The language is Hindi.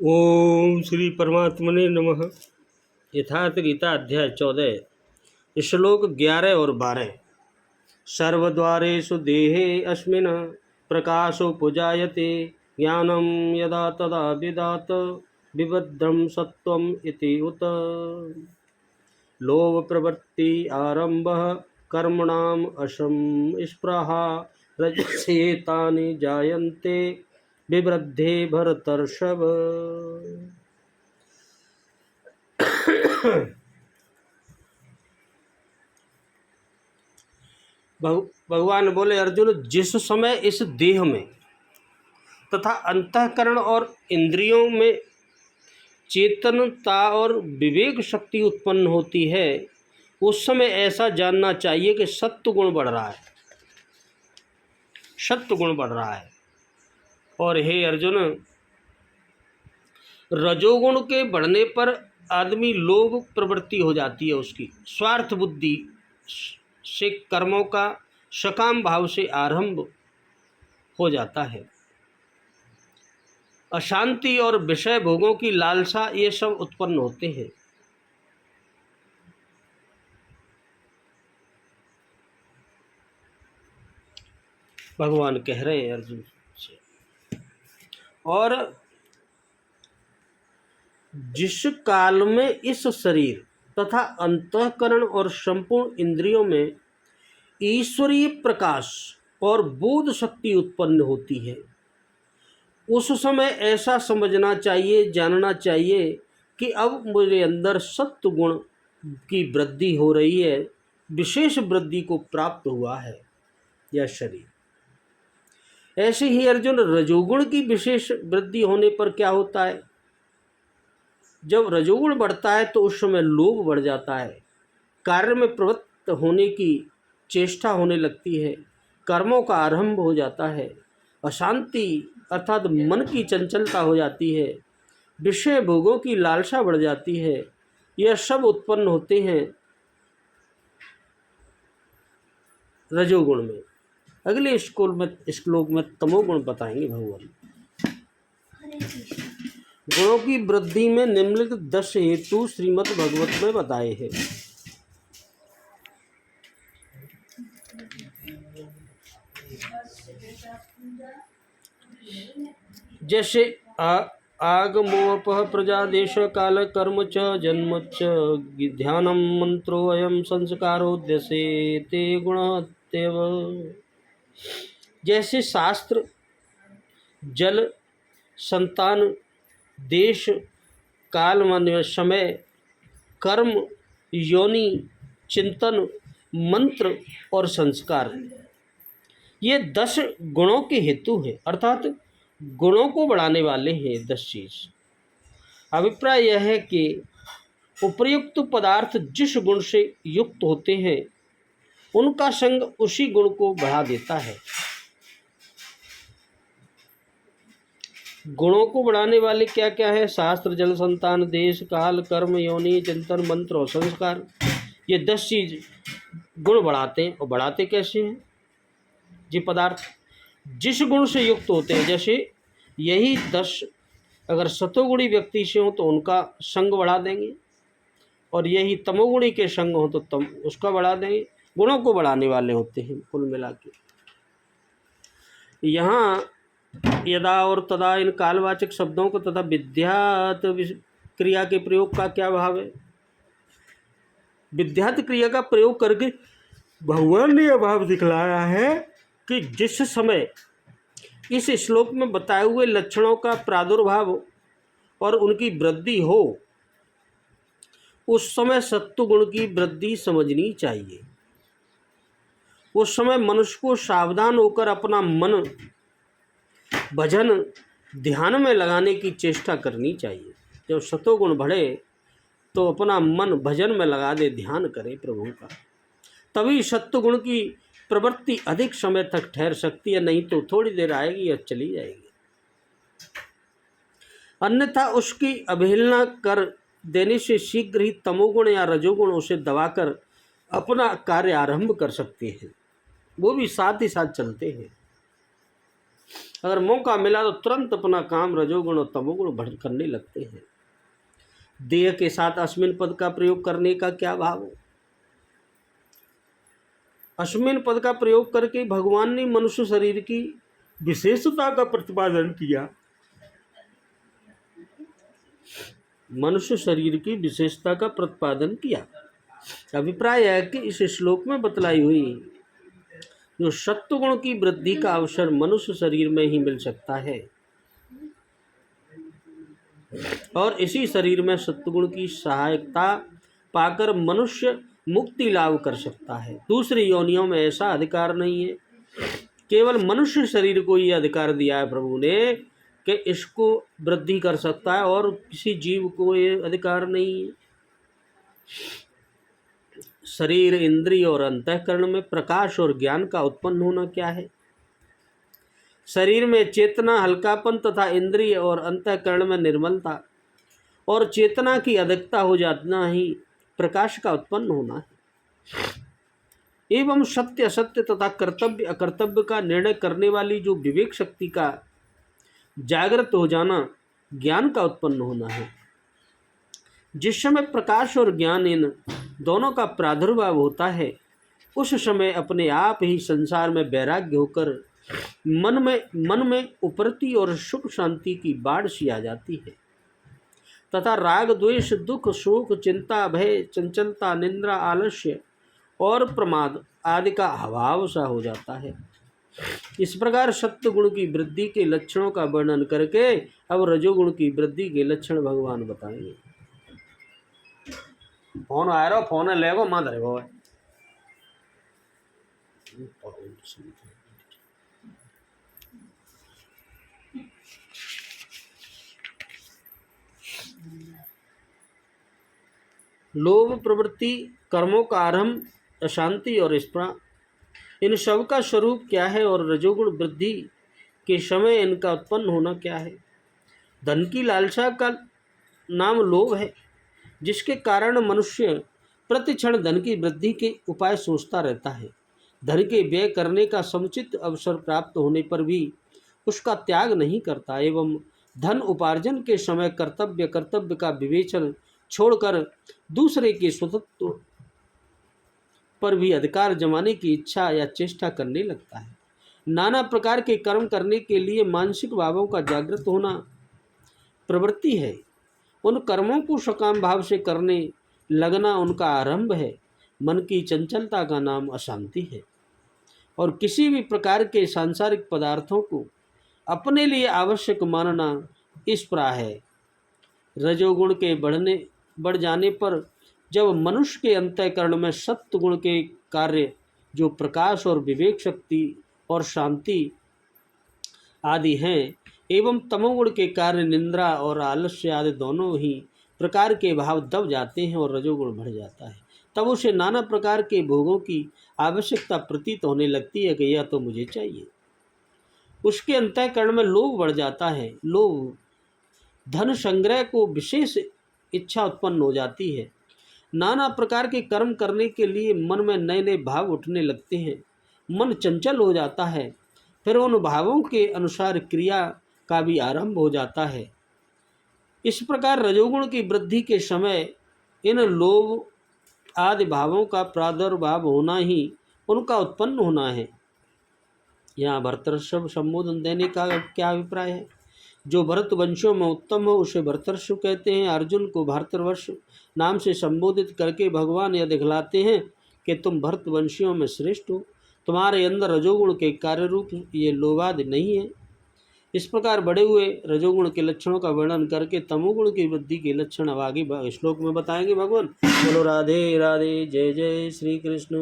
ओम श्री परमात्मने नमः। यथार्थ गीता अध्याय 14 श्लोक 11 और 12। सर्वद्वारेषु देहे अस्मिन् प्रकाशो पुजायते ज्ञानं यदा तदा विदात विबद्धं सत्वम् इति उत। लोभ प्रवृत्ति आरंभः कर्मणाम् अशम स्पृहा रजसेतानि जायन्ते विवृद्धे भरतर्षभ। भगवान बोले, अर्जुन, जिस समय इस देह में तथा अंतःकरण और इंद्रियों में चेतनता और विवेक शक्ति उत्पन्न होती है, उस समय ऐसा जानना चाहिए कि सत्व गुण बढ़ रहा है, सत्व गुण बढ़ रहा है। और हे अर्जुन, रजोगुण के बढ़ने पर आदमी लोभ प्रवृत्ति हो जाती है, उसकी स्वार्थ बुद्धि से कर्मों का सकाम भाव से आरंभ हो जाता है। अशांति और विषय भोगों की लालसा, ये सब उत्पन्न होते हैं। भगवान कह रहे हैं अर्जुन से। और जिस काल में इस शरीर तथा अंतःकरण और संपूर्ण इंद्रियों में ईश्वरीय प्रकाश और बोध शक्ति उत्पन्न होती है, उस समय ऐसा समझना चाहिए, जानना चाहिए कि अब मेरे अंदर सत्व गुण की वृद्धि हो रही है, विशेष वृद्धि को प्राप्त हुआ है यह शरीर। ऐसे ही अर्जुन, रजोगुण की विशेष वृद्धि होने पर क्या होता है? जब रजोगुण बढ़ता है तो उस समय लोभ बढ़ जाता है, कार्य में प्रवृत्त होने की चेष्टा होने लगती है, कर्मों का आरंभ हो जाता है, अशांति अर्थात मन की चंचलता हो जाती है, विषय भोगों की लालसा बढ़ जाती है। यह सब उत्पन्न होते हैं रजोगुण में। अगले श्लोक में तमोगुण बताएंगे भगवान। गुणों की वृद्धि में निम्नलिखित 10 हेतु श्रीमद् भगवत में बताए हैं। जैसे आगमोपः प्रजादेश काल कर्म च जन्म च ध्यानम मंत्रो अयम संस्कारोद्यसे ते गुणत्यव। जैसे शास्त्र, जल, संतान, देश, काल माने समय, कर्म, योनि, चिंतन, मंत्र और संस्कार, ये 10 गुणों के हेतु हैं, अर्थात गुणों को बढ़ाने वाले हैं 10 चीज। अभिप्राय यह है कि उपर्युक्त पदार्थ जिस गुण से युक्त होते हैं, उनका संग उसी गुण को बढ़ा देता है। गुणों को बढ़ाने वाले क्या क्या है? शास्त्र, जल, संतान, देश, काल, कर्म, योनि, चिंतन, मंत्र और संस्कार, ये 10 चीज गुण बढ़ाते हैं। और बढ़ाते कैसे हैं? ये पदार्थ जिस गुण से युक्त होते हैं, जैसे यही 10 अगर सतोगुणी व्यक्ति से हो तो उनका संग बढ़ा देंगे, और यही तमोगुणी के संग हो तो उसका बढ़ा देंगे। गुणों को बढ़ाने वाले होते हैं कुल मिला के। यहाँ यदा और तदा इन कालवाचक शब्दों को तथा विद्यात क्रिया के प्रयोग का क्या भाव है? विद्यात क्रिया का प्रयोग करके भगवान ने यह भाव दिखलाया है कि जिस समय इस श्लोक में बताए हुए लक्षणों का प्रादुर्भाव और उनकी वृद्धि हो, उस समय सत्व गुण की वृद्धि समझनी चाहिए। उस समय मनुष्य को सावधान होकर अपना मन भजन ध्यान में लगाने की चेष्टा करनी चाहिए। जब सतोगुण बढ़े तो अपना मन भजन में लगा दे, ध्यान करे प्रभु का, तभी सत्वगुण की प्रवृत्ति अधिक समय तक ठहर सकती है, नहीं तो थोड़ी देर आएगी और चली जाएगी। अन्यथा उसकी अवहेलना कर देने से शीघ्र ही तमोगुण या रजोगुण उसे दबाकर अपना कार्य आरंभ कर सकते हैं, वो भी साथ ही साथ चलते हैं। अगर मौका मिला तो तुरंत अपना काम रजोगुण और तमोगुण करने लगते हैं। देह के साथ अस्मिन पद का प्रयोग करने का क्या भाव है? अस्मिन पद का प्रयोग करके भगवान ने मनुष्य शरीर की विशेषता का प्रतिपादन किया। मनुष्य शरीर की विशेषता का प्रतिपादन किया। अभिप्राय है कि इस श्लोक में बतलाई हुई जो सत्वगुण की वृद्धि का अवसर मनुष्य शरीर में ही मिल सकता है और इसी शरीर में सत्वगुण की सहायता पाकर मनुष्य मुक्ति लाभ कर सकता है। दूसरी योनियों में ऐसा अधिकार नहीं है। केवल मनुष्य शरीर को ये अधिकार दिया है प्रभु ने कि इसको वृद्धि कर सकता है और किसी जीव को ये अधिकार नहीं है। शरीर, इंद्रिय और अंतःकरण में प्रकाश और ज्ञान का उत्पन्न होना क्या है? शरीर में चेतना, हल्कापन तथा इंद्रिय और अंतःकरण में निर्मलता और चेतना की अधिकता हो जाना ही प्रकाश का उत्पन्न होना है। एवं सत्य असत्य तथा कर्तव्य अकर्तव्य का निर्णय करने वाली जो विवेक शक्ति का जागृत हो जाना ज्ञान का उत्पन्न होना है। जिस समय प्रकाश और ज्ञान इन दोनों का प्रादुर्भाव होता है उस समय अपने आप ही संसार में वैराग्य होकर मन में उपरति और सुख शांति की बाढ़ सी आ जाती है तथा राग, द्वेष, दुख, शोक, चिंता, भय, चंचलता, निंद्रा, आलस्य और प्रमाद आदि का अभाव सा हो जाता है। इस प्रकार सत्य गुण की वृद्धि के लक्षणों का वर्णन करके अब रजोगुण की वृद्धि के लक्षण भगवान बताएंगे। फोन आ रहा, फोन ले गो मत रहेगो। लोभ प्रवृत्ति, कर्मों का आरंभ, अशांति और स्पृहा, इन सब का स्वरूप क्या है और रजोगुण वृद्धि के समय इनका उत्पन्न होना क्या है? धन की लालसा का नाम लोभ है, जिसके कारण मनुष्य प्रतिक्षण धन की वृद्धि के उपाय सोचता रहता है। धन के व्यय करने का समुचित अवसर प्राप्त होने पर भी उसका त्याग नहीं करता एवं धन उपार्जन के समय कर्तव्य का विवेचन छोड़कर दूसरे के स्वतंत्र पर भी अधिकार जमाने की इच्छा या चेष्टा करने लगता है। नाना प्रकार के कर्म करने के लिए मानसिक भावों का जागृत होना प्रवृत्ति है। उन कर्मों को सकाम भाव से करने लगना उनका आरंभ है। मन की चंचलता का नाम अशांति है और किसी भी प्रकार के सांसारिक पदार्थों को अपने लिए आवश्यक मानना स्पृहा है। रजोगुण के बढ़ जाने पर जब मनुष्य के अंतःकरण में सत्व गुण के कार्य जो प्रकाश और विवेक शक्ति और शांति आदि हैं एवं तमोगुण के कार्य निंद्रा और आलस्य आदि दोनों ही प्रकार के भाव दब जाते हैं और रजोगुण बढ़ जाता है, तब उसे नाना प्रकार के भोगों की आवश्यकता प्रतीत होने लगती है कि यह तो मुझे चाहिए। उसके अंतःकरण में लोभ बढ़ जाता है। लोभ धन संग्रह को विशेष इच्छा उत्पन्न हो जाती है। नाना प्रकार के कर्म करने के लिए मन में नए नए भाव उठने लगते हैं। मन चंचल हो जाता है, फिर उन भावों के अनुसार क्रिया का भी आरंभ हो जाता है। इस प्रकार रजोगुण की वृद्धि के समय इन लोभ आदि भावों का प्रादुर्भाव होना ही उनका उत्पन्न होना है। यहाँ भरतर्षभ संबोधन देने का क्या अभिप्राय है? जो भरतवंशियों में उत्तम हो उसे भरतर्षभ कहते हैं। अर्जुन को भारतवर्ष नाम से संबोधित करके भगवान यह दिखलाते हैं कि तुम भरतवंशियों में श्रेष्ठ हो। तुम्हारे अंदर रजोगुण के कार्य रूप ये लोभादि नहीं है। इस प्रकार बढ़े हुए रजोगुण के लक्षणों का वर्णन करके तमोगुण की वृद्धि के लक्षण अब आगे श्लोक में बताएंगे भगवान। बोलो राधे राधे, जय जय श्री कृष्ण।